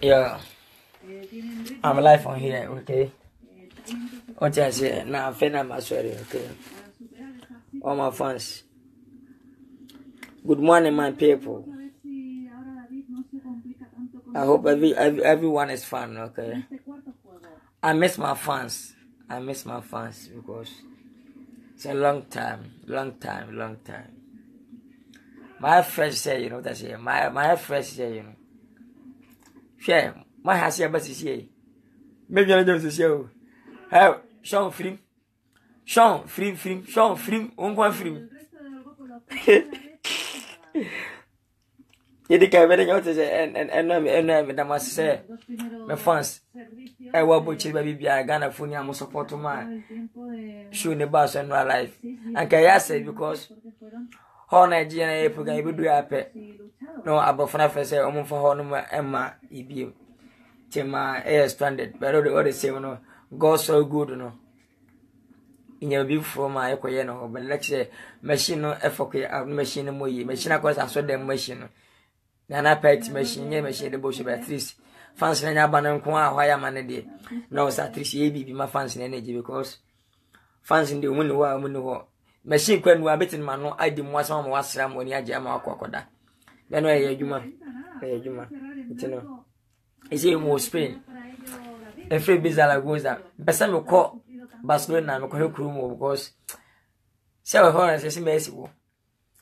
Yeah, I'm live on here, okay? What I say now, I'm sorry, okay? All my fans. Good morning, my people. I hope everyone is fine, okay? I miss my fans. Because it's a long time. My friends say, you know what I say. My friends say, you know. Share my house here, but see. Maybe I don't say, oh, Sean free, one free. You think I better go to say and I must say, my fans. I will butcher baby. I Ghana phone. I must support to my show in the bus and my life. And can I say because all Nigerian people can do happy. No, about FNAF say, for Honor Emma, EB. Tema air stranded, but all the same, no, God so good, no. In your view from my equino, but let's say, machine no effort, machine machine, of course, I saw them machine. Nana pet machine, machine, the bush at least. Fancy and Abanon, why am I day? No, Satrici, be my fancy energy because fancy the window, machine when we are betting man, no, I didn't want some was ram when you jam our crocodile. Then where you man, you know. Is it more Spain? A free bizarre goes that. But some will call Barcelona and call crew because several horrors is merciful.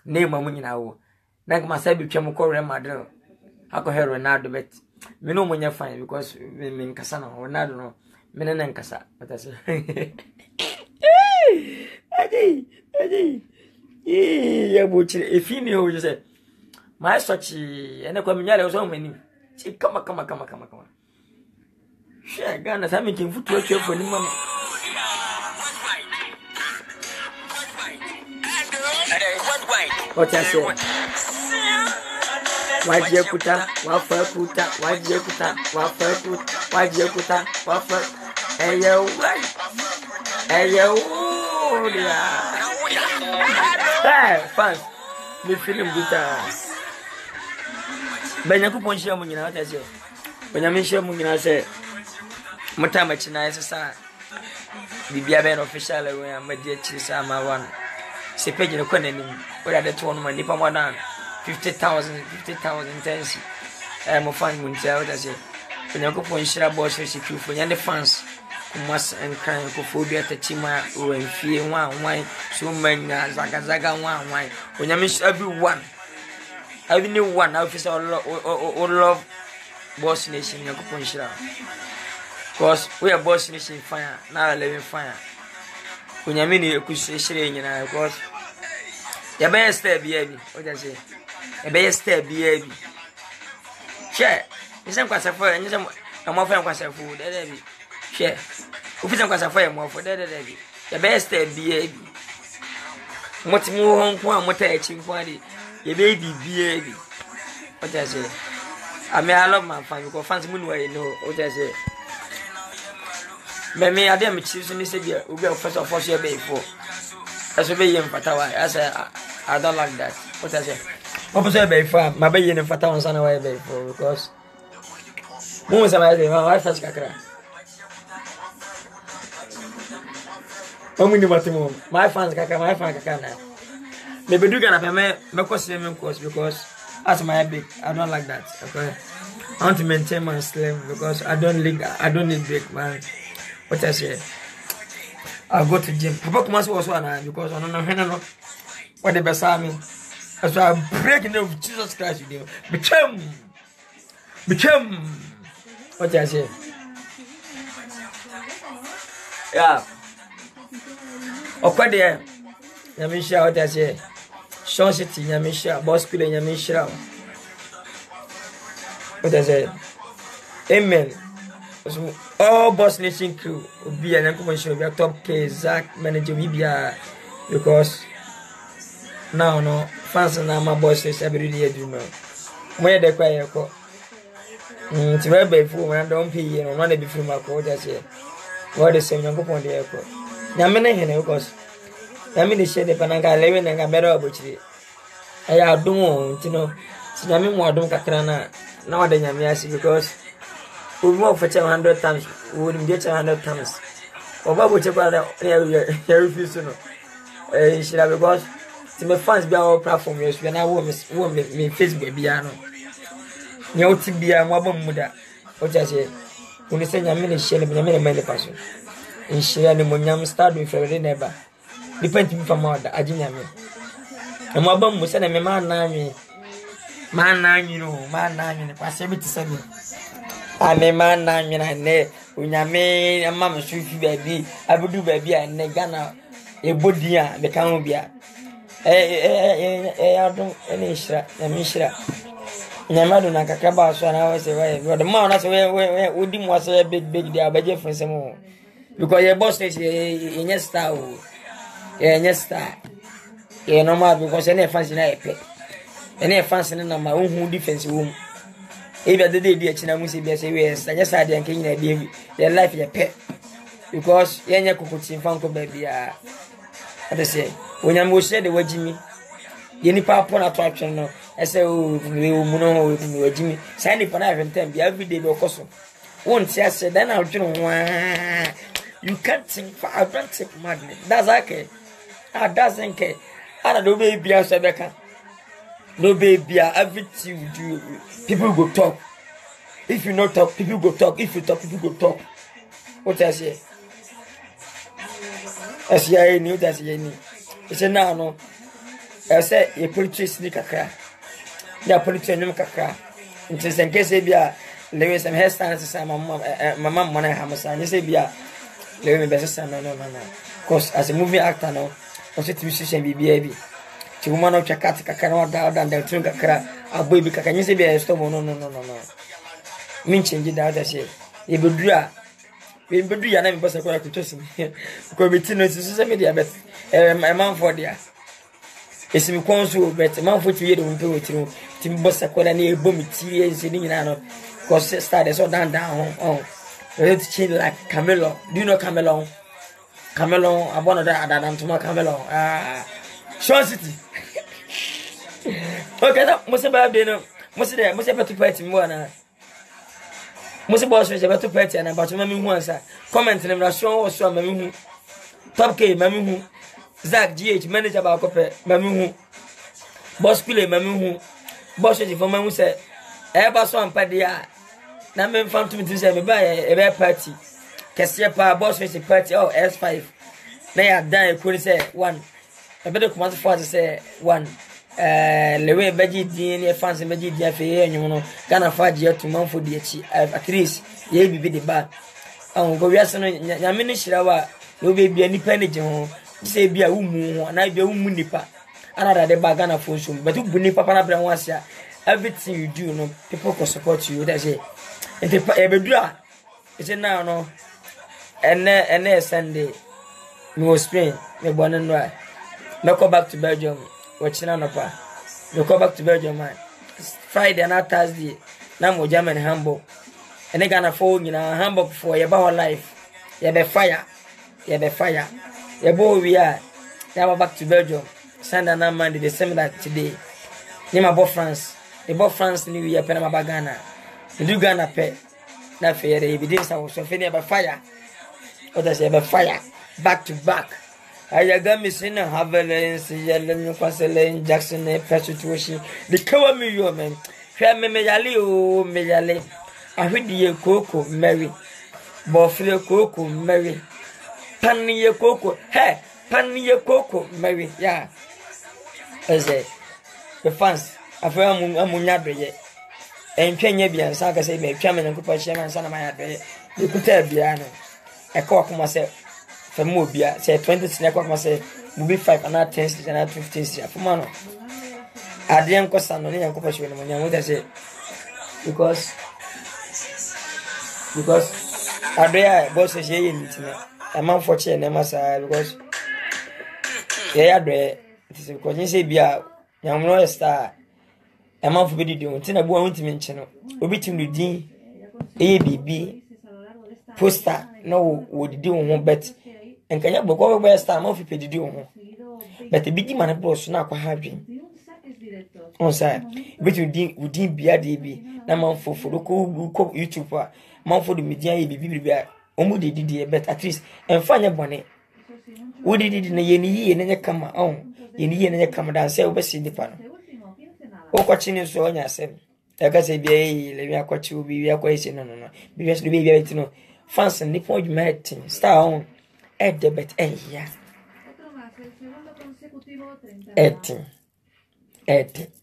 Name my money now. Then myself became a call Madrid. I call her Ronaldo, but me know when you're fine because we mean Cassano, Ronaldo, no, Menan and Cassa. But I say, Eddie, if you knew, you said, my such and a community was so many. Come on. Share Ghana, I'm making food to a for him. What I say? Why do you put up? Why do you put up? Hey, yo, hey, fans, we feeling good. Benyaku ponshia mu nyina wata se Benyamin shia mu nyina se mutama china yesa bibia be no official we amadi chi sa ma wan se page ne kwana nim we da to no man nipa mo dan 50,000 tensi mo fan mu ntia wata se Benyaku ponshia bo so secure nya ne fans kumas en kan ko fobia ta chima we fie wan so manya zaga wan Benyamin everyone I knew one officer or love Boss Nation, you could punch it. Because we are Boss Nation fire, now I live in fire. When you mean you could say, you know, because your best step, baby. What I say? A best step, baby. Share. It's not quite a fire, and I'm offering quite a food, baby. Share. If it's not quite a fire, more for that, baby. The best step, baby. What's more home, what I achieve for the baby. What I say? I mean, I love my family because fans moon where you know what I say. Me, I didn't choose this idea. We go first of all, share before. As a baby in Patawa, I say, I don't like that. What I say? What was I before? My baby in Patawa son away before because most of my wife has Kakra. My fans Kaka, my fan Kakana. Maybe do gonna pay me swimming course because as my big, I don't like that. Okay, I want to maintain my slim because I don't need big man. What I say? I'll go to gym. Papa must also because I don't know what the best I mean. That's why I'm breaking the Jesus Christ with you. Become. What I say? Yeah. Okay, there. Let me show what I say. Sean City, Yamisha, Boss Killer, Yamisha. What I say? Amen. All Boss Nation crew will be an information of top K, Zach, manager, Vibia, because now, no, fans and my bosses every day do know. Where the choir call. It's very bad for when I don't pay you, and run it before my quarter. What is saying, I'm going to the airport. Yamina, of course. I mean, the shade of Pananga living and a better opportunity. I don't, you know, Sinami Modum Kakrana, nowadays, because we more for 100 times, we wouldn't get 100 times. Or what would you rather refuse to know? Because to my fans be our platform, yes, when I want me Facebook, piano. You to be a mobile mother. What I say, when you say, I'm in a shell, I'm in a many person. In share the money, start with a neighbor. Depending from what I didn't have. And my bum was sending me man, you know, man, pass every to 7. I'm a man, when I made a mamma shoot baby, I would do baby and Negana, a budia, the Cambia. I don't any shra, a mishra. Namaduna Kakaba, so I was away. But the man, that's where Udim was a big deal by Jeff some more. Because your boss is in your style. Yes, star. No matter because any fancy I pay. Any fancy in my own defense room. Even the day the Chinamusi be yes, I just had the king their life your pet. Because Yanya Kukuchi Fanko baby. I say, when I'm said the word Jimmy, Yenny Papa attraction. No, I say, oh, Muno, Jimmy, signing for 9 and 10 every day, no cost. Once I said, then I'll do you can't think for a drunk madness. That's okay. I doesn't care. I don't know, baby, I said, no, baby, everything you do, people go talk. If you not talk, people go talk. If you talk, people go talk. What I say? I say, I knew that's any. It's a no. I say, a politician sneak a car. They are politician no car. It's in case they are Lewis and hairstyles. My mom, when I have a son, you say, be a Lewis best son. No. Because as a movie actor, no. Ose musician be baby. Ti woman of chakati kakana wa down the trunk kakra a baby kakanya se be stop no. Min change that say. E bedu ya na me boss akwa kutosim. Ko be ti no social media bet man for there. Esi mi konso bet man for ti ye de wonpe wotiro. Ti mi boss akwa na e bom ti e se ni nyina no. Cause start so down on. We to change like Camelo. Do you know Camelo? Camelo, I want that to my Camelo. Sean City. Okay, that must have been must have to pay more. Must boss is about to pay and about mammy once. Comment in the show or so, mammy. Top K, mammy. Zach GH, manager about copy, mammy. Boss Pile, mammy. Boss for mammy said, ever so Padia. Now, men found to me to say, buy a party. Cassia boss is a party, oh, S5. Now, I die, couldn't say 1. I better come out for to say 1. Lewe Beji DNA fancy Beji DFA, you know, Ghana 5 years to month for the at least, ye be the bad. Oh, go, yes, Yamini Shirawa, no baby any penny, say be a woman, and I be a woman nipa. Another the bagana for soon, but you bunny papa once ya. Everything you do, no, people can support you, that's it. And the Ebedra, it's a now, no. And then Sunday, we will Spain, we born and right. No go back to Belgium, watching on up. No go back to Belgium, man. Friday and not Thursday. Now we're German Hamburg. And they gonna phone, Hamburg for your about life. You be fire. You be fire. You boy we are. Now we're back to Belgium. Sunday and Monday, the same like today. Name about France. They bought France New Year, Panama Bagana. You do Ghana pay. Not fair, they be this house. So, finish by fire. What I say about fire, back to back. I got me seeing a Havelands, Yellow, Consulane, Jackson, Persuasion. The cover me, you man. Fair me, Mejale. I heard the cocoa, Mary. Buffalo cocoa, Mary. Panny cocoa, hey, Panny cocoa, Mary. Yeah. I say, the fans, I feel I'm Munabre. And Kenya be and Saka say, me, Chairman and Cooper Chairman, son of my address. You could tell Biano. I call myself for Mobia, say 20 snack of myself, will be 5 and not 10 and not 15 for Mano. I didn't cost on any compassion when I say because I bear bosses in a month for chain and massa because they are there. It is because you say, Bia, young lawyer star. A month for the doing, Tina Boy to mention, Obitim the D, ABB, poster, no, would do one bet, and can you go over a star month for the do? But the big man boss now quite happy. on say within bia DB na man for ko YouTube a man for the media e bibi a omu de didi bet at least enfanya bone wo didi na ye ni yi na kama on ye ni yi na kama dan say obesi nipa no o kwachi ni so onya asem e ka say bia yi le bia kwachi obi bia kwa isi no bia so bia bit no fans nipa odwuma etin star on e debet e ya etin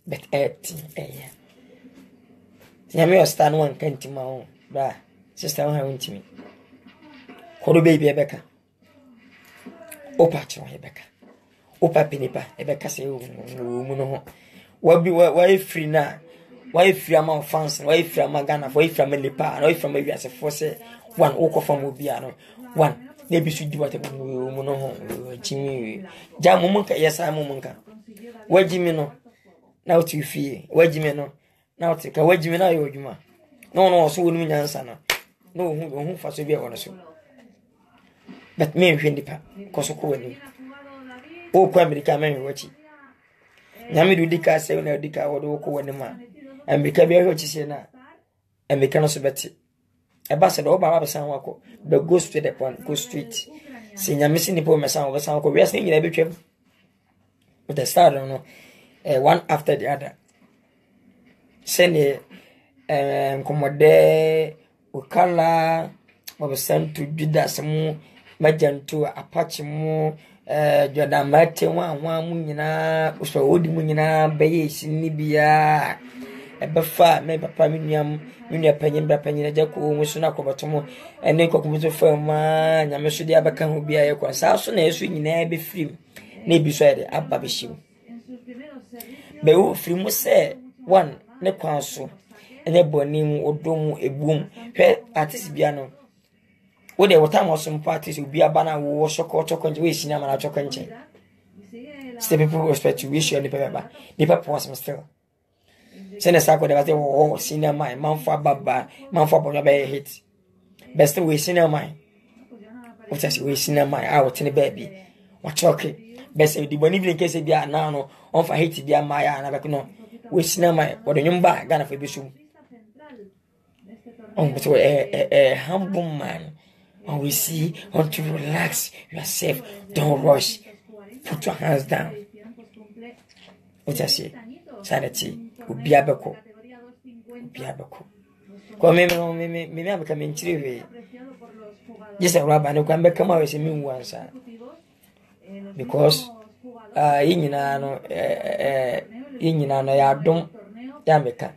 but etin e ya nyame o star no one kantima on ba sister on ha wintimi kodo baby ebeka opa chi on ebeka opa penipa ebeka say mu no why free na why free amount fans why free amount Ghana why free amount Lipa why free amount as for say one oko from obia no one maybe should do what mu no jimi jam mu nka yesa mu nka wajimi no na otu fie wajimi no na otu ka wajimi na yo djuma no so wonu nyansa no hu fa so bia wono so but me hwendi pa koso ko wani o ko America me wachi nyame du dika se na dika wodo ko wani ma America bia ho chise na America no so beti e ba se do ba ba san wako the go straight the point go straight se nyame si ni po me san wo san wako bia se nyina betwem with the start no one after the other send komode ukala wabesan to Judas mu majanto apache mu Jordan mate wa mu nyina so odi mu nyina beye sini bia ebefa me papa minua panyin bra panyin jako mu so na kobotomo ene kokomuzo fama nyame so dia beka ho bia ye kwansa so na yesu nyina be firim na ebi so ede abba be shim be wo firim se one ne kwanso ene bonim odom ebum hwe artist bia no wo de wota mo some parties obi abana wo shoko nje we sina mana choko nje step people respect you we share the paper the paper was still sene sako de bate wo sina mai manfo baba manfo bonya be hit best we sina mai what say we sina mai out in the baby what choke best di boni bi nke se bia na no on fa hit bia mai na be no we sina mai wo de nyumba Ghana fa bi sum on but a humble man. And we see, want to relax yourself, don't rush, put your hands down. What I say, sanity, ubiabako. Come me I'm coming to just a rabbi, no can become out as a mean one, sir. Because, in ya don't yameka.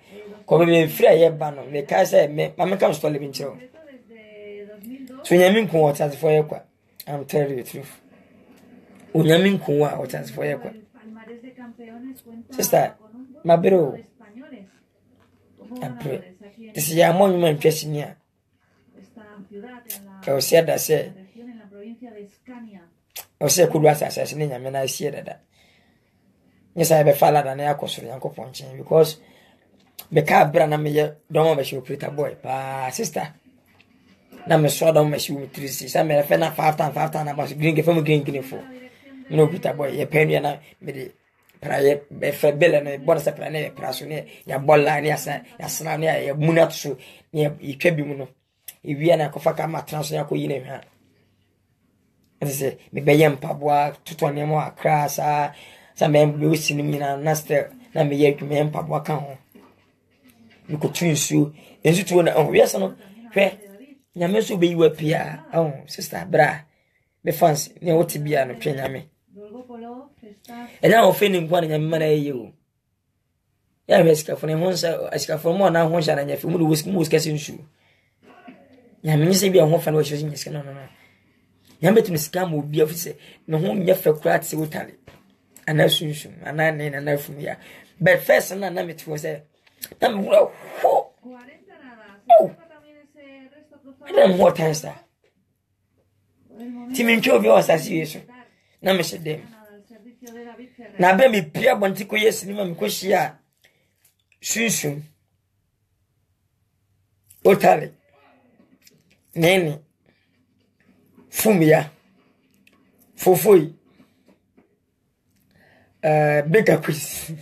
Come me free a banner, make I say, Mamma comes to live in show. So nyamin ko what as for you kwa. I'm telling you the truth. Unyamin ko what as for you kwa. Sister, my bro. I pray. This is your monument dressing here. I was said that say. I say could was assassinating him and I see that. Yes, I have a father than I cost for Uncle Ponching because the car brand me don't want to pretty boy. But sister. Na me so don mashi with 3 say me fe na 5 times about green give me green for no Peter boy ye pen na me de praye be fe bele no bon se pra na praso ne ya bolla ne ya sna ne ya munat so ne itwa bi mu no e wi na kofa ka ma transo ya ko yi na hwa ese me be yem paboa tuto ne mo akra sa me be usinim nyina na ste na me ye adwuma yem paboa ka ho me ko tunsu ensu tuo na o yes no hwe nyame so be yiwa pia sister bra be fans ne woti bia no twa nyame ena ofeni nkwa na nyame mana ye o ya meska fone honsa aska fone mo na honsa na nyafi mu do wiska sinsu nyame nyi se bia ho fa na wo shozi nyiska no nyame tu sika mo bia ofise no ho nya fa kura te wotale ana sunsu ana ne na na fum ya but first na metu se na me wura ho 40 I don't know what times that. Timmy Chovy was association. Na me said them. Na be me pia bontiko yes ni ma me koshia. Sunsun. Otale. Nene. Fumia. Fofoi. Beka quiz.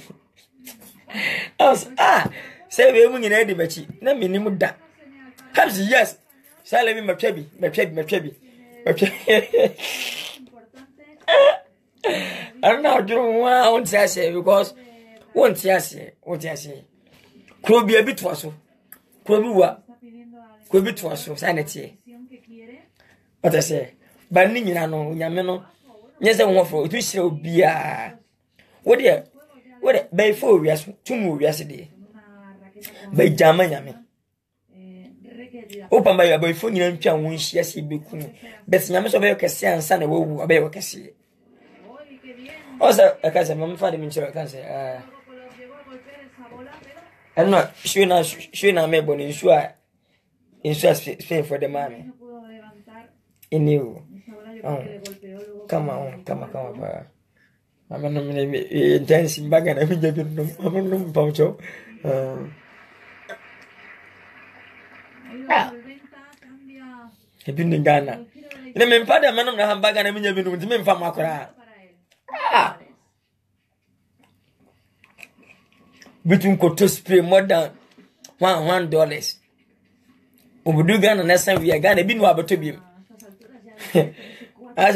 Say we mun ina di bachi na minim da. Habs yes. Say me mapchebi. I don't know do one say because won't say. Could be a bit was so. Could be to us so sanity. What I say, but Nina no, Yameno, yes, I want for it shall be a what by 4 years, 2 more yesterday. By Jama Yami. Open by a boy phone and pian wish, yes, he be cool. Best Yamas of Cassia and Sunday will obey what Cassia. Also, a cousin, my father means I can say, I'm not sure now, maybe in sure pay for the money. In you. Come on. I'm not intense in bag and I'm in Poncho. I've been in Ghana. The men father, man of the handbag and I'm in the men from Makara. Between Koto spray more than $1. Obudu Ghana next time we are Ghana be no able to be. As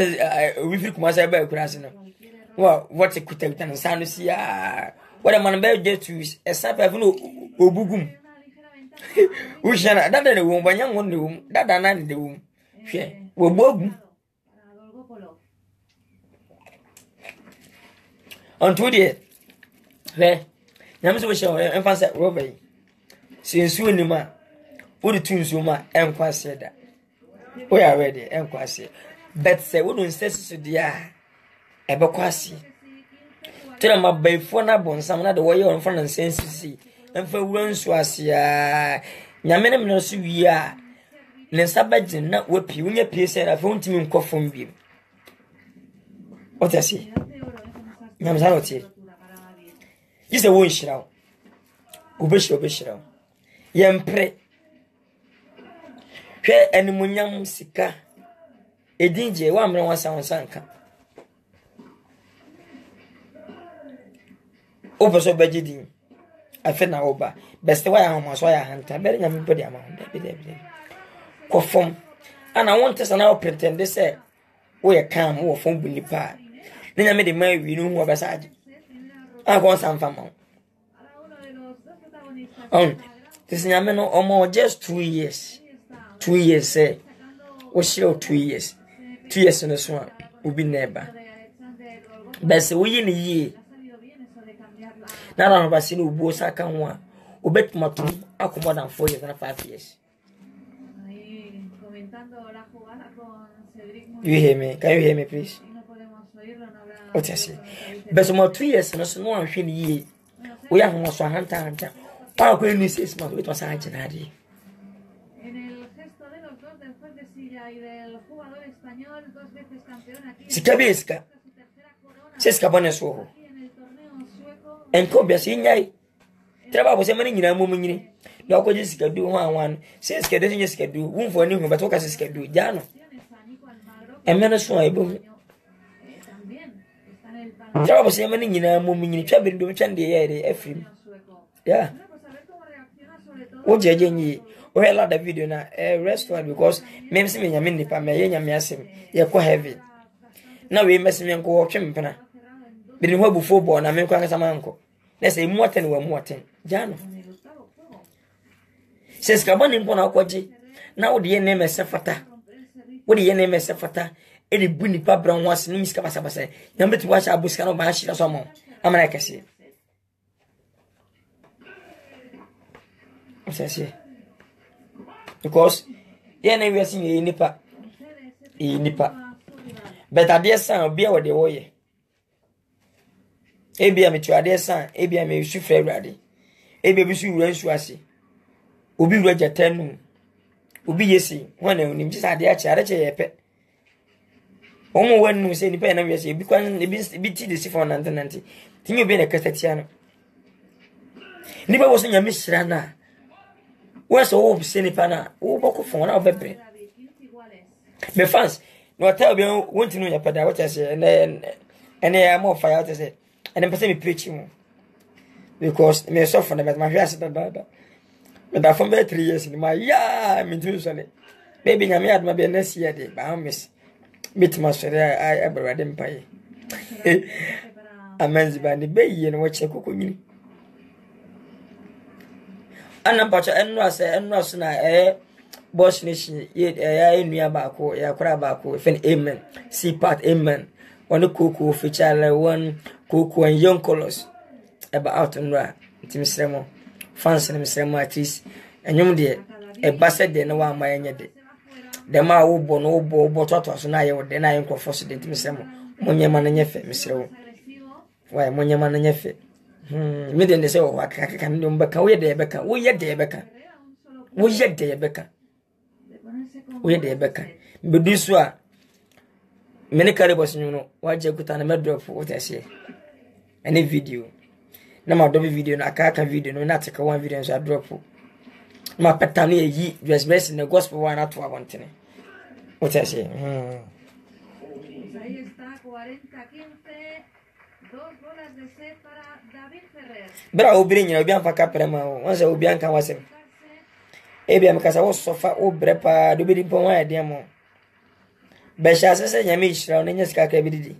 we feel kuma say ba kura no. Wow, what a kuta and sound see what a man be get to is a sap no obugum. We shana that the womb banyang won the womb that na the womb. Hwe wo bogum. On to the Nyamso we show emphasis robe. Since you ni ma Uri tunzuma enkwase da. We are ready enkwase. But say we don't say dia ebe kwase. Tell my bay for na bonsam na the way on front and sense. Emfa wura nso ase a. Nyame no so wi a. Ne sabaje na wapi unya pie say na fa untimi nkofom bi. What I say? Nyame sa oti. Yise wo nhira. Obeshira. Yempre hwe animunyam sika edinje wa amre wansanka oboso bejidi afi na oba best wa ya homaso ya hanta bere nyam body ama be ko fom ana wonte sana o pretend say wo ye kam wo fom bunipa na nyam de ma wi no hu obasaje a ko sanfa ma this nyam no omo just 2 years 2 years say o shiro 2 years 2 years no so obi neba bese wo yi ni yi na na ba si no obuo saka ho a obetuma to akomo than 4 years and 5 years. You hear me? Can you hear me please? What you say? Bese mo 2 years no so no anhwe ni yi wo ya ho so hanta pa ko ni 6 months it was a janadi. Y del jugador español 2 veces campeón aquí. Sikabeska. Seska bone so. En ko bia sinyai. Traba bo se mani nyina mo nyini. Na ko jisika du ho anwan. Seska de jisika du. Wumfo ni hu beto ka seska du jano. Emena so aibo. Traba bo se mani nyina mo nyini. Twa bi do twa de ye de afrim. Yeah. O jeje nyi. We had the video na restaurant because me see me nyame nipa me ye nyame asem ye ko heavy na we mess me nko wo twem pena bi ni ho bu football na me ko anga sama nko na say mu aten wa mu aten jano ses ka bani mpo na kwaje na wo de ye name sefata wo de ye name sefata e de bu nipa bra ho ase no miska basa nyame ti wa sha abuska no ba shira so mo amana kase o se because yeah na we see you nipa but ade san obi e wo de wo ye ebia me tu ade san ebia me su fra urade ebia bi su ura nsu ase obi ura jatanu obi yesi wana onim ti ade a chiare che yepe omo wanu se nipa na we se bi kwan bi ti de si for nanti timi obi na katatia no nipa wo so nyame hira na where's all sini pana wo boko fon na obebre me fans no tell be want to know your pada what I say and then am more fire out say and then person me preach him because me so for the my fiance that but that for 3 years in my yeah me too so baby nyame adma be next year dey ba miss bit ma sore I everywhere dem pay amenzi ba ni be yi no che kokonyini ana pacha enno ase na boss nation ya enua ba ko ya kora ba ko fen amen see part amen one koko feature one koko and young colors eba out nra ntimisremo fans ntimisremo at least enyum de eba se de na wa ma enye de ma wo bo no bo toto so na ye wo de na ye nkofo so de ntimisremo monyema na nyefe misrewo why monyema na nyefe me de se wo akaka no mbeka wo ye de beka wo ye de beka wo ye de beka we de beka mbedu so a mene kare boss nyuno waje kuta na me drop what I say any video na ma do video na aka video no na take one video so drop ma peta no yi just bless in the gospel one at abontene what I say Ahí está 40-15 2 bolas de set para David Ferrer bra obrinya obi amfa kaprema won se obi anka wasem ebi amkasa wo sofa wo brepa do bi dimpo wa ade mo be sha se nyame hira no nya sika ka bi didi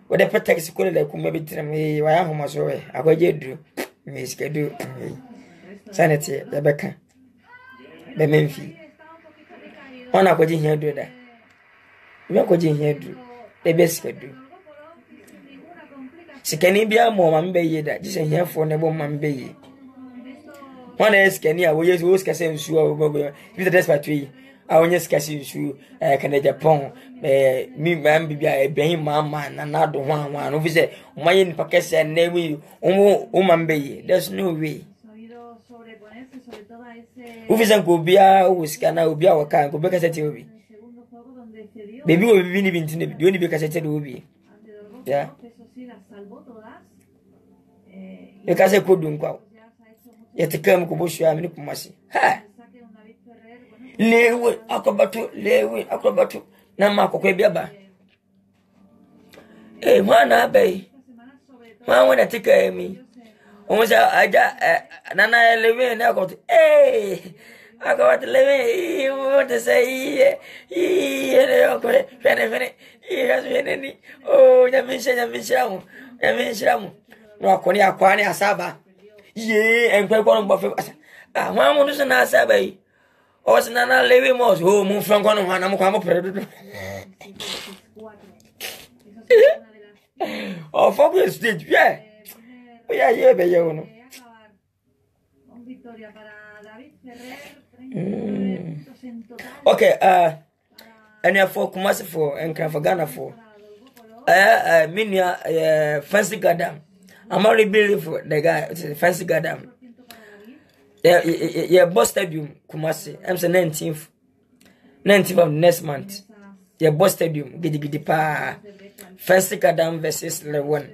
wo de taxi ko le kuma bi tram wa ya homa so we akwaje du me sika du sanity ya beka be menfi ona akwaje hia du da me akwaje hia du e be sika du sika ni bia mo ma mbe yi da jise hia fo ne bo ma mbe yi one is Kenya, we use who's casting sure with the desperate. I want yes casting shoe, can Japan, me, ma'am, be a being mamma, and not the one over there. My in Packets and name, woman bay. There's no way. Who is Uncle Bia, who is Cana, who be our kind, go back as a TV. Baby will be living to the only because I said will be. Yeah. Because I couldn't go. Yet come kubushu amini kumasi ha lewe akobatu na makokwe biaba mwana bai mwana tika emi onza aja nana lewe na ko akawat lewe what to say ne ko fene ni oh nyamisha no akoni akwani asaba ye enkwe kwa no bofe ah wa mo no na asaba yi o se na lewe mo so mo franko no ha na mo kwa mo predo oh focus stage yeah ye be ye no victoria para David Ferrer okay and for Kumasi for and Ghana for minia fancy gadam I'm already building for the guy fancy gadam yeah boss stadium Kumasi I'm the 19th of next month yeah boss stadium gidi pa fancy gadam versus Leone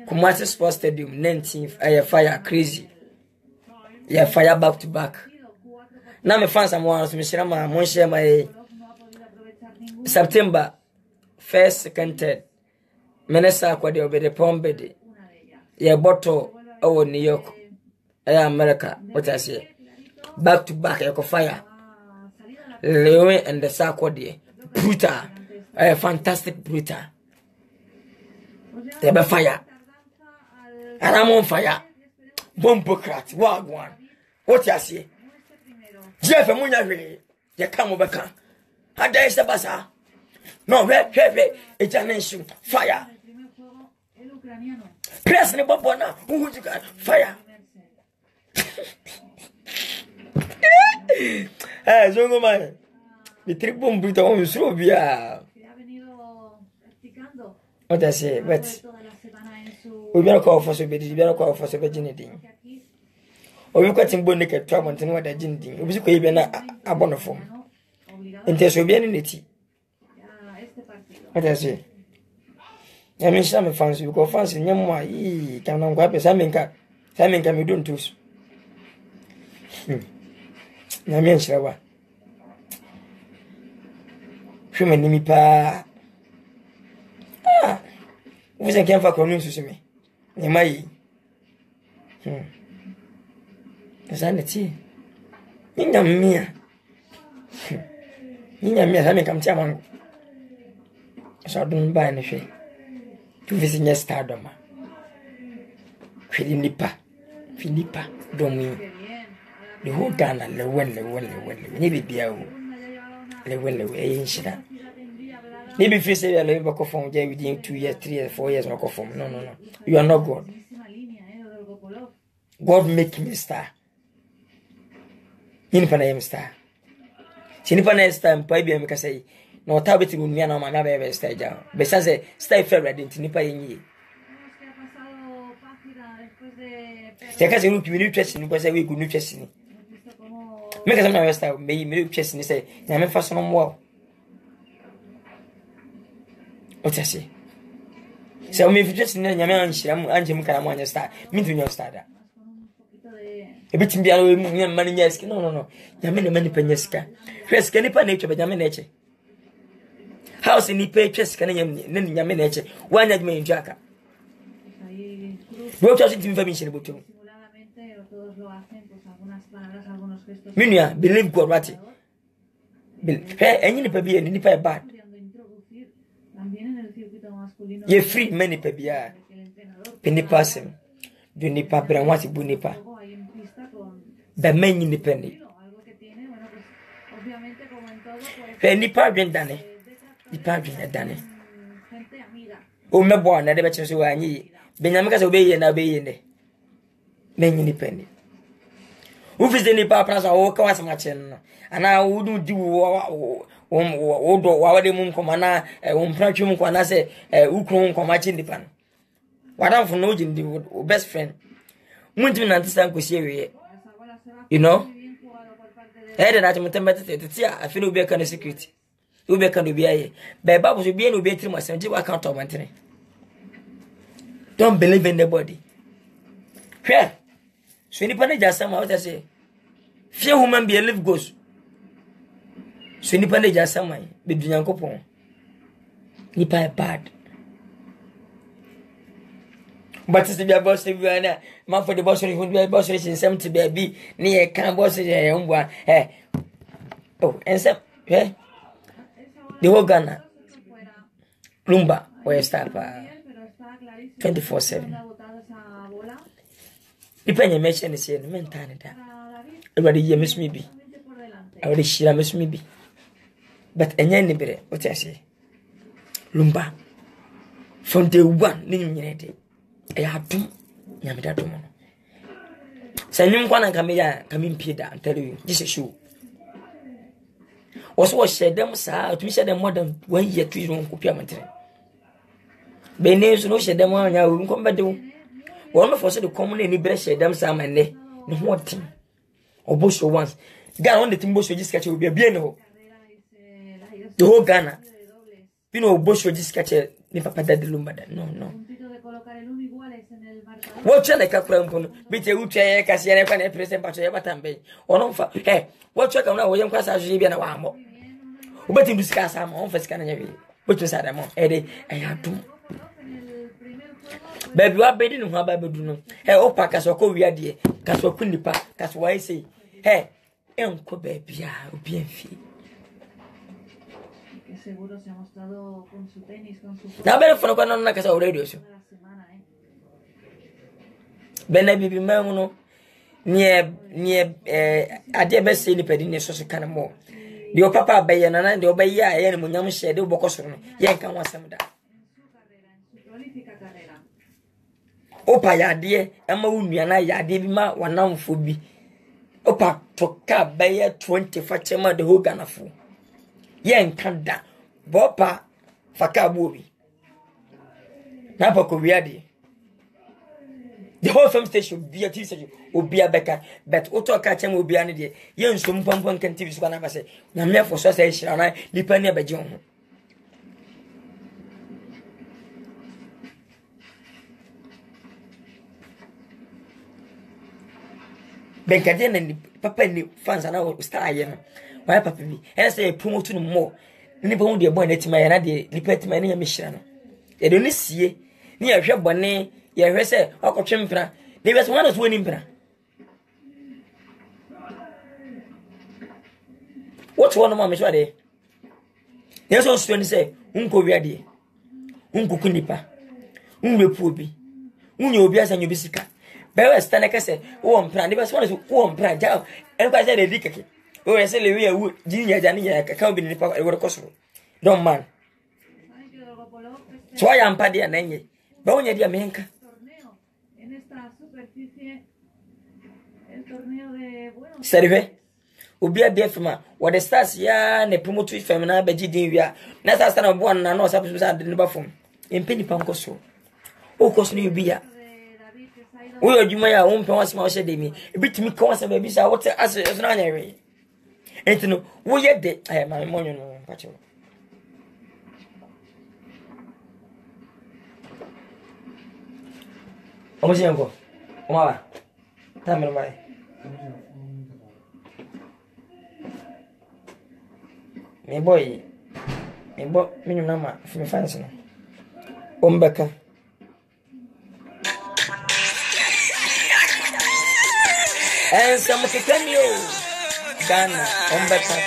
Kumasi Sports Stadium 19th fire crazy yeah fire back to back now me fans am one so me share my September 1st 2nd 3rd Menesa kwa de obede pombede ye bottle owo New York America what I say back to back e fire Leone and the Sako de brutal fantastic brutal they be fire and I'm on fire bombocrat wagwan what I say Jeff munya hwe ye ka mo beka ada ese basa no e janensu fire press ne bobona uhujuka fire zongo man the triple bruta on so bia what I say but we be call for so be call for so be jinidin o wi kwatin bonne ke tramont ne wada jinidin obi ko yibe na abono fom ente so bia ne neti what I say I mean some fans you go fans nyamwa yi kan na ngwa pe saminka me don tus na me nshirawa hweme nimi pa vous en fa kono susu me ne mai Zanity. Ninya me come to among. So don't buy anything. To visit your stardom. Philippa, don't mean the whole Ghana, the well, maybe be a well, maybe if you say a labor phone within 2 years, 3 years, 4 years, no. You are not God. God make me star. Infinite star. Infinite star, maybe I can say, no tablet with me and my never stay down. Besides, stay fair, I didn't nip in. Take us a look, you nutrition, because we could nutrition. Make us understand, may you nutrition say, I'm first on wall. What I say? So, me if you just know your man, and Jim Caramon star, mean to your starter. A bit in the money, yes, no. Yamin many penyeska. Press can nipper nature, but Yaminache. House in the pay chess can Yaminache, one at me in Jacka. What does it information about you? Minia, believe God, Ratty. Any pebby and nipper bad. Ye free many pebia. Penny passing. Do nipper, but I want to bunipa. The men independent. Penny pardon, Danny. The pardon, Danny. Oh, my boy, never better so I need. Benjamin's obey and obey in the men independent. Who is the nipper plaza or cause much and I wouldn't do what the moon commander, Prachum Quanase, Ukron Comachin the pan. What I'm for noting the best friend. Muntin and Sanko, you know, headed at Mutamata, I feel be a kind of security. You be a kind of be by Babu will be able to be 3 months and you account of one. Don't believe in the body. Here, so any just somehow I say, few women be a live ghost. So any just someone be doing coupon. Nipa bad. But it's to be a boss if you are there. Man for the boss would be a boss in 70 baby near can boss in a young one. Oh, and some, the whole Ghana. Lumba, where stop 24/7. Depending mention is here, the mentality. Everybody here miss me be. I would share miss me be. But any anybody, what I say? Lumba. From day one, I have to Yamida Domono. Send him one and come Pida and tell you this is shoe. Also, said them, sir, to said them more than 1 year, 3 room copiamentary. Benes no shed them one, I will come back to one for the common any breast shed them some and they no more thing. Or bush once. Got on the Timbush catcher will be a bieno. The whole Ghana. You know, bush catcher, if I put that the lumber. No. What shall I come? Beat a Uche, Cassian, and present Pachabatambe. Or no, hey, what check on William Cassage and a wamo. But to discuss some on for Scandinavia. But to say them on Eddie, I have to. Baby, you are bedding in her Baby. Hey, Opa Casco, we are dear. Casco Kundipa, that's why I say, hey, Uncle Baby, I'll be a fee. Now, better for a like us already. Benabi Mamuno near a dear best independent social kind of more. The papa by an the obey ya and Munyam shed over Bocosson, Yankan was some that. Opa ya dear, Emma Uniana ya debima one now for be. Opa took cab by 20 Fatima the whole Ghana fool. Yankan da Bopa Fakabubi Napa Koreadi. The whole film station be a teacher will be a becker, but auto catching will be an idiot. Young some pump can TV one of us say, Namia for sausage and I depend by John. Bencadin and Papa and the fans and I will start. My papa, and I say promote no more. Nipper won't be a boy at my idea, repeat my mission. You don't see near your bonnet. Yeah, say, Uncle Chimpra, They was one of winning bra. What's one of my miswade? There's also when say, Unko Viadi, Unko Kunipa, Unrepubi, Unyobias and Yubisica. Bear Stanaka said, Oh, plan, there was one of warm plan, and I said a dicky. Oh, I said, we are wood, Junior Jania, can't be in the pocket of the costume. Don't man. So I am Paddy and Nanny. Bonia de America. Serve. Ubia Defma, what the stars ya ne promote femina beji dinwia. Na sa stand of one na no suppose at the number phone. In penny pankoso. O koso ni ubia. We are Jumaya own pen once more said me. A bit me cause and baby sa what as an area. And to know we yet de I am my money no patcho. Omo siango. Oma. Tamelo mai. Me boy, me nama for me fans no. Ombeka. And some cameo. Ghana, Ombeka.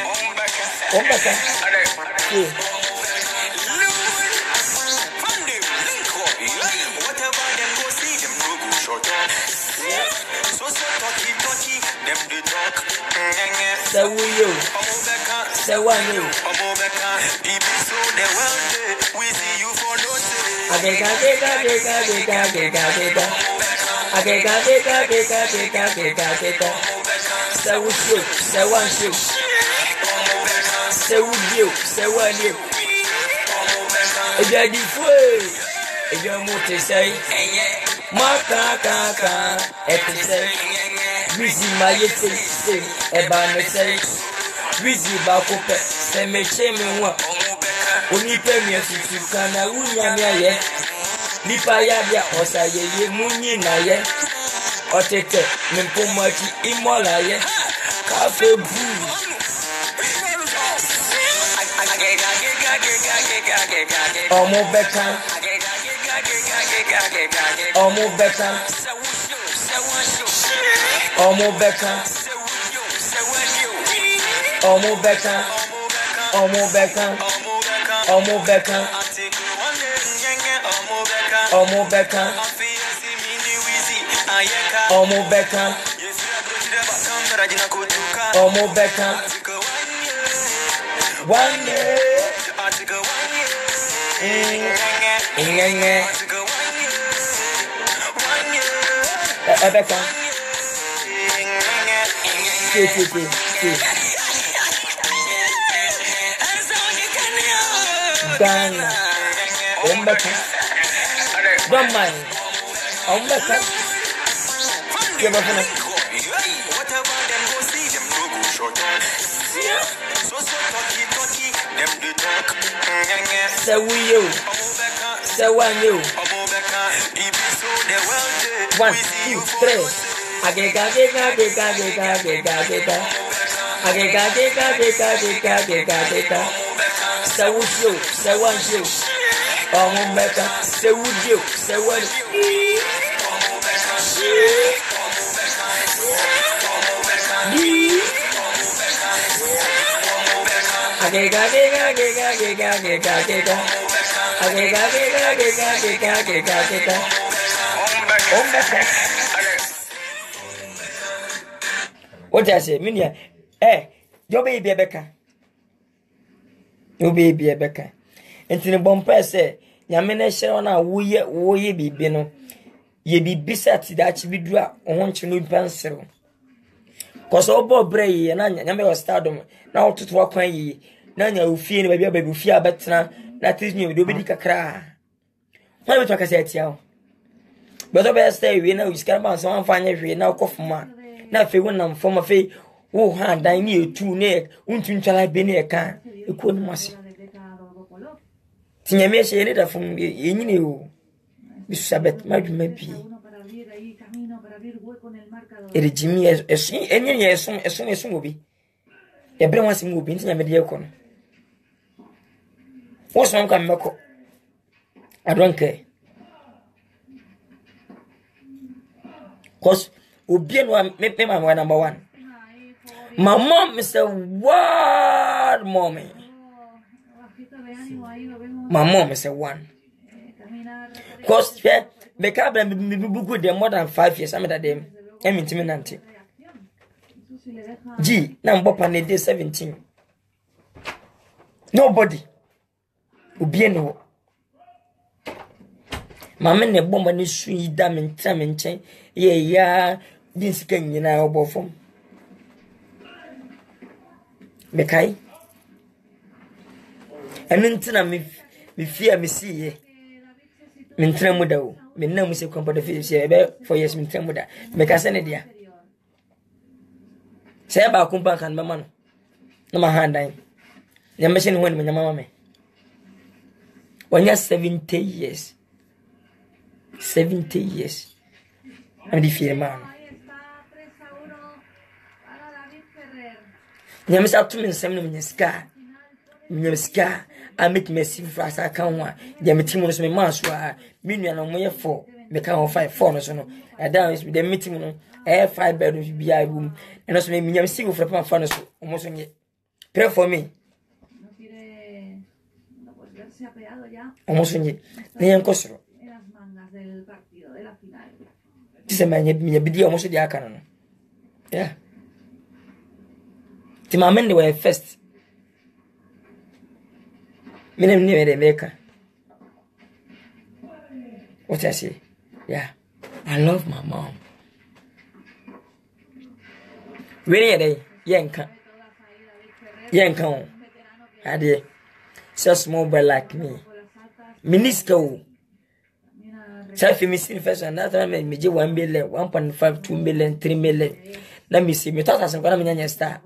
So you. So one you. Busy bakope se meche me wa oni premier fifi kana unya me aye nipa ya bia osaye ye munyi na ye otete me pomati imola ye cafe bu omo beka one day Ghana, Ombeka, don't mind, Ombeka, give up on it. So we you, so one you, 1, 2, 3. Agega. So one you, Ombeka, so would you, so one. What I say, Minia, your baby Becca. Your baby Becca. And in the bumper say, Yamina Sharona, we be bino. Ye be besat that you be draw on to new pencil. Cause all Bob Bray and Yammy was stardom now to walk on ye. Nanya who fear baby fear better, that is new, do be cry. Why would I say it you? But the best day we know is Caravan, so I'm fine every now cough man. Now if you wouldn't form a fee, oh, hand I knew 2 neck, until I be near can. You couldn't must. Tinyame she need from you. Sabbath might maybe. It is Jimmy as any as soon as soon will be. Everyone wants to move into Mediacon. What's one can make? I don't care. Cause Obi no me my number one. My mom is a wild mommy. My mom is a one. Cause me cabra me good there more than 5 years. I'm at them. I'm intimidante. G, now Bopa ne day 17. Nobody. Obi no. Mama ne bomba ni sui da me ntra me nchen. Ye ya din sika nyina obo fom. Me kai. Enu ntina me fear me see ye. Me ntra mu da o. Me na mu se kwampa da fi se be 4 years me ntra mu da. Me ka se ne dia. Se ba kumpa kan mama no. Na ma handan. Nyama se ne ho ne nyama mama me. Wanya 70 years. 70 years. I'm the fear man. Nyama sa tu me nsem no me ska. Me ska. I make mercy for us I can one. Nyama timu no so me man so a. Me nua no mo ye 4. Me kan 5 4 no so no. I down is the meeting no. 5 bedrooms be a room. And also me nyama single for pan fan so. Almost so pray for me. Almost so nye. Ne yankosro. Del partido de la final. Dice me bidi almost the aka no. Yeah. Ti ma men were first. Menem ni me maker. What I say? Yeah. I love my mom. Really day yenka. Yenka. Ade. So small boy like me. Minisco. Self me see first another me je 1 million, 1.5, 2 million, 3 million. Let me see me thought as I'm gonna me star.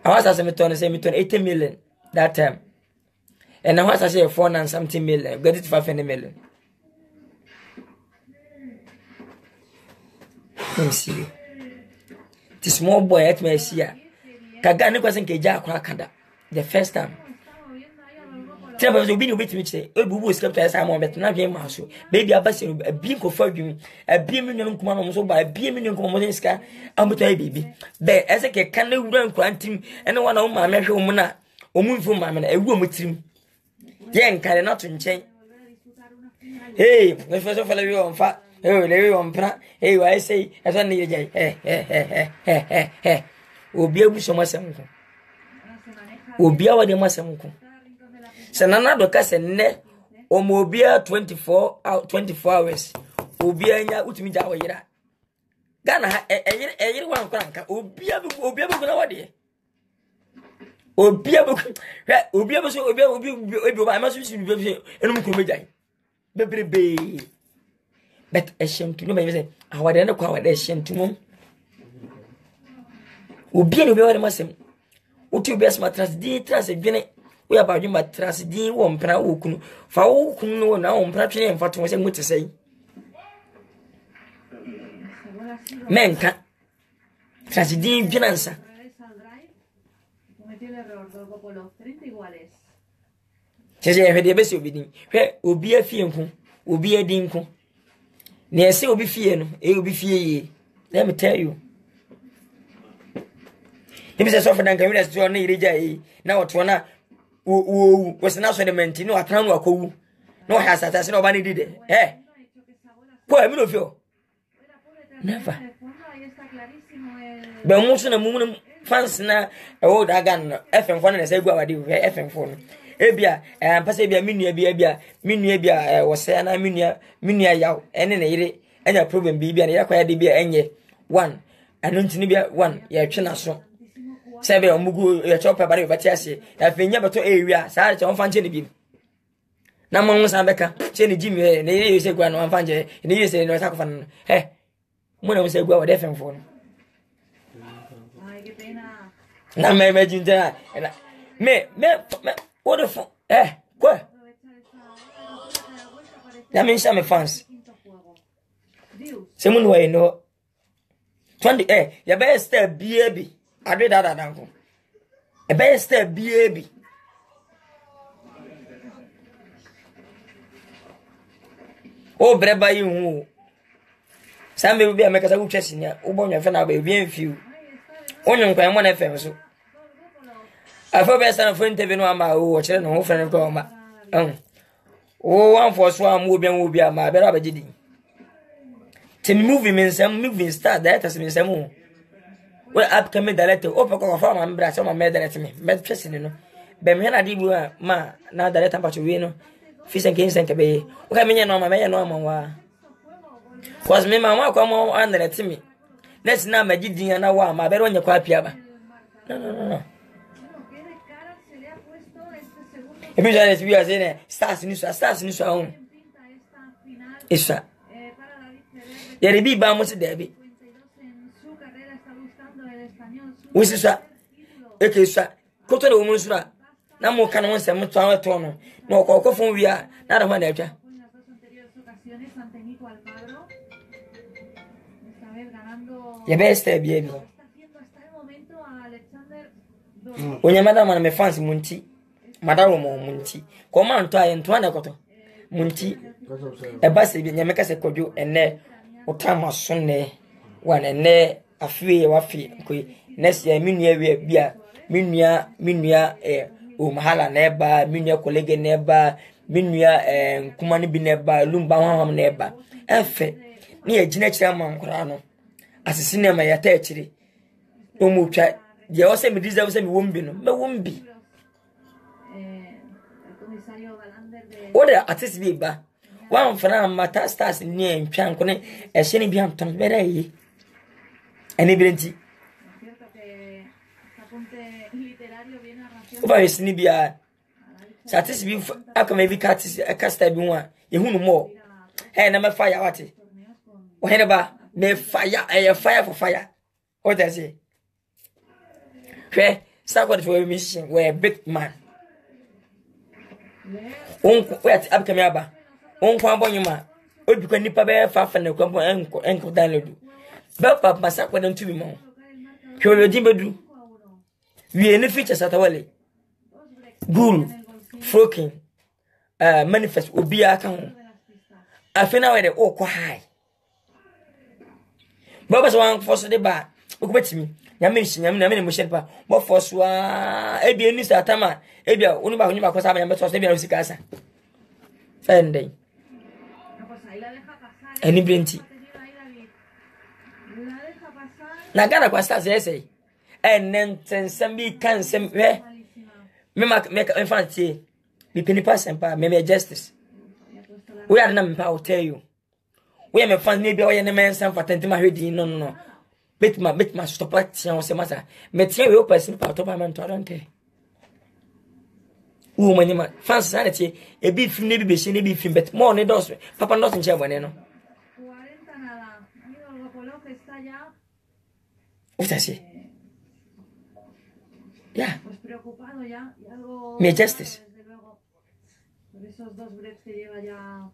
I was as me turn say me turn 80 million that time. And now I say 4 and something million, got it to 5 million. Let me see. The small boy at me see ya. Kagani kwasn't keja kwa kanda. The first time. Tell me, be to say, a boo script as I'm on better not game house. Baby, I bust a beam of fortune, a beam million command so by a beam million command sky. I'm with a baby. There, as a can run quantum, and one of my measure mona, or moon for my man, a room with him. Yan can not to change. Hey, the first of all, you on fat. Oh, there you on prat. Hey, I say, as I need a will be able to show myself. Will be our demasam. Sanana do kase ne omobia 24 hours obia nya utimi ja wayira Ghana eyire wan kwanka obia be na wade obia be so obia ba ma so si be enum ko mejai bebrebe bet eshemtu no be say awade ne kwa awade eshemtu no obia no be wade masem uti obia smatras di tras edwene we about you matras din wo mpra wo kunu fa wo kunu no na wo mpra twene mfa to se muti sei menka tras din finanza Cheje hwede be se obidin hwe obi afie nku obi adin nku na ese obi fie no obi fie yi let me tell you Him say so for dan kan we dey na ireja yi na woto na was na so the menti no atran no akowu no ha satase no ba ne dide ko e mi no fio never be mu so na mu fans na e wo da gan no FM fo na say gu awade FM fo no ebia ampasa ebia minua bia wo say na minua yaw ene ne yire enya problem bia na yakwa ya de bia enye 1 anu ntini bia 1 ya twe na so Sebe omugu ya chopa bari bati ase ya fenya bato area sa cha onfa nche ne bi na mo nsa beka che ne jimi he ne ye se gwa no onfa nche ne ye se no sa ko fan mo na se gwa wa de femfo no Ay qué pena na me jinja me what the fuck quoi na me nsa me fans se mo no we no 20 ya be step baby I did that uncle. A best baby. Oh, breba you. Some baby be make us a good chest in ya. Ubon your friend be bien few. Only kwa mwana FM so. Afọ be stand for interview no ama o chere no friend ko ma. O one for so am obi an obi ama be ra ba gidi. Temi movie men some movie star directors men some. We upcoming director open ko fa ma mbra so ma me director me. Me chest ni no. Be me na di bu ma na director pa we no. Fi sen ken sen ke be. O ka me nya no ma me nya no ma wa. Cause me mama kwa mo underlet me. Let's na magidi na wa ma be ro nya kwa pia ba. No. Ebi jale tibi azene stars ni so ahun. Isa. Yeri bi ba mo se debi. Wisi sa. Eke sa. Koto de wo mo sura. Na mo kan won se mo to an to no. No ko fon wi a na da ma na twa. Ya ves este bien. Onya madam me fans munti. Madam mo munti. Koma nto aye nto na koto. Munti. E ba se bi nyame ka se kodwo ene otama sonne wan ene afie wa fi ko next year minua wi bia minua o mahala na eba minua colleague na eba minua kuma ni bi na eba lumba hwahwam na eba efe ni agina kira mankora no asisi na ma yata akire o mu twa ye o se me deserve se me wombi no me wombi oda artist bi ba wan fana mata stars ni entwa nko ne ehye ni bi antom bere yi eni brenti o ba yesi ni bia artist bi akama bi artist bi wa ye hunu mo na me fire wate o hele ba me fire fire for fire. What does it? Okay, start for a mission. We're a big man. Wait, up come here. Kwambo nyuma. Obi kwa nipa be fa fa na kwambo enko download. Be papa sakwa dem tu bi mo. Hwe di bedu. Wie ne features atawale. Guru, Froking, manifest obi aka ho. Afina we de okọ high. Baba so wan force de ba okubetimi nyame mo shepa bo force wa ebi enu satama ebi oni ba ko sa ba nyame so ebi na usika asa fende eni brenti na gana kwa stars ese enen sembi kan sem me fancy me penny pass empa me justice we are na me pa tell you we me fan ne bia we ne men san fatenti ma hwedi no betma stop action se masa me tie we person pa to pa man to adonte wo mani ma fans sanity e bi film ne bi be shi ne bi film bet mo ne dos papa no nche bone no 40 nada amigo el Gopolo que está ya usted sí ya pues preocupado ya y algo me justice desde luego por esos 2 breaks que lleva ya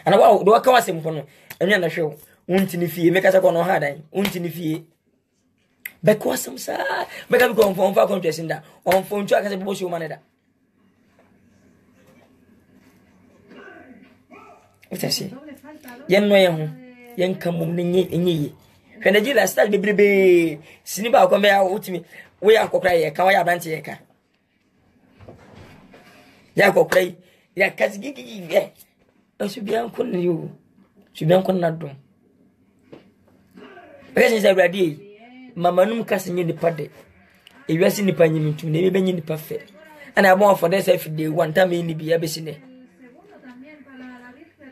ana wa do aka wasem ko no enya na hwe untini fie meka sa ko no ha dan untini fie be ko asem sa meka bi ko onfa ko ntwesi nda onfo ntwa aka se bo shi o maneda utasi yen no ye ho yen kamum ne nyi hwe na jila style bebrebe sini ba ko me ya utimi we akokra ye ka wa ya brante ye ka ya kokra ya kasigi ye Subian kun you. Subian kun na dum. President Abradie. Mama num kase nyi nipa de. Ewiase nipa nyim ntum na be nyi nipa fe. Ana abon for this if day one time ni bia be sine.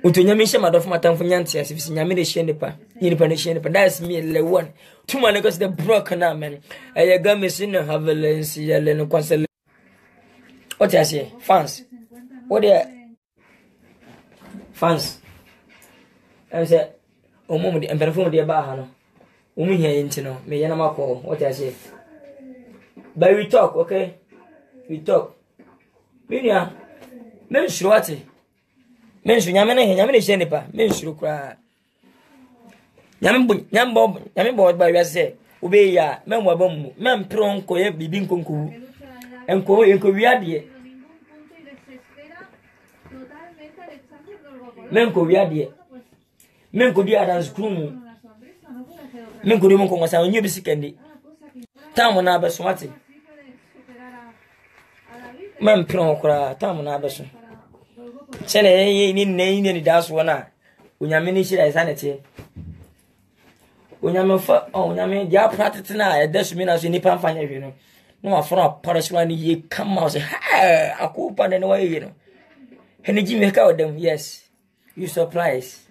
Utonya mi shema dof matamfo nyantia sifisi nyame de hye nipa. Nyi nipa ne hye nipa. That's me le one. Tuma ne cause the broken amen. Aya ga me sin havelence yele no konsel. What you say? Fans. What they fans I say omo de emperor de ba ha no omo hia yinti no me yana makọ what I say but we talk okay we talk minia men shuru ate men shuru nyame ne hye nipa men shuru kra nyame bo ba wi ase obe ya men mo abam men pron ko ye bibi nkonku enko wi ade men ko wi ade men ko di adans krum Me go dem ko ngasa onye bi sikandi. Tam na abeso mate. Man pron kura tam na abeso. Sele ni das wona. Onyame ni shira isanete. Onyame fa onyame dia practice na e desu mi na so ni pamfanya hwe no. No ma fro aparishwa ni ye come out say ha akopa ne no ye no. Heniji me ka odem yes. You surprise.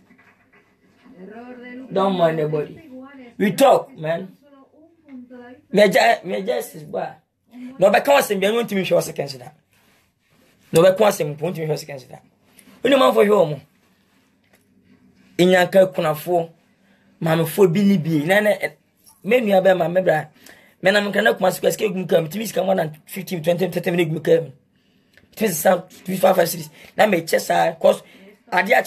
Don't mind anybody. We talk, man. Me just is bad. No be kan sem be won timi hwe second that. No be kan sem won timi hwe second that. Oni man for hwe omo. Inyanka kunafo mamefo bi ni bi na menu aba ma mebra me na mka na kuma sika gum kam timi sika 115 20 30 minutes gum kam timi sa 25 series na me chesa cause ade a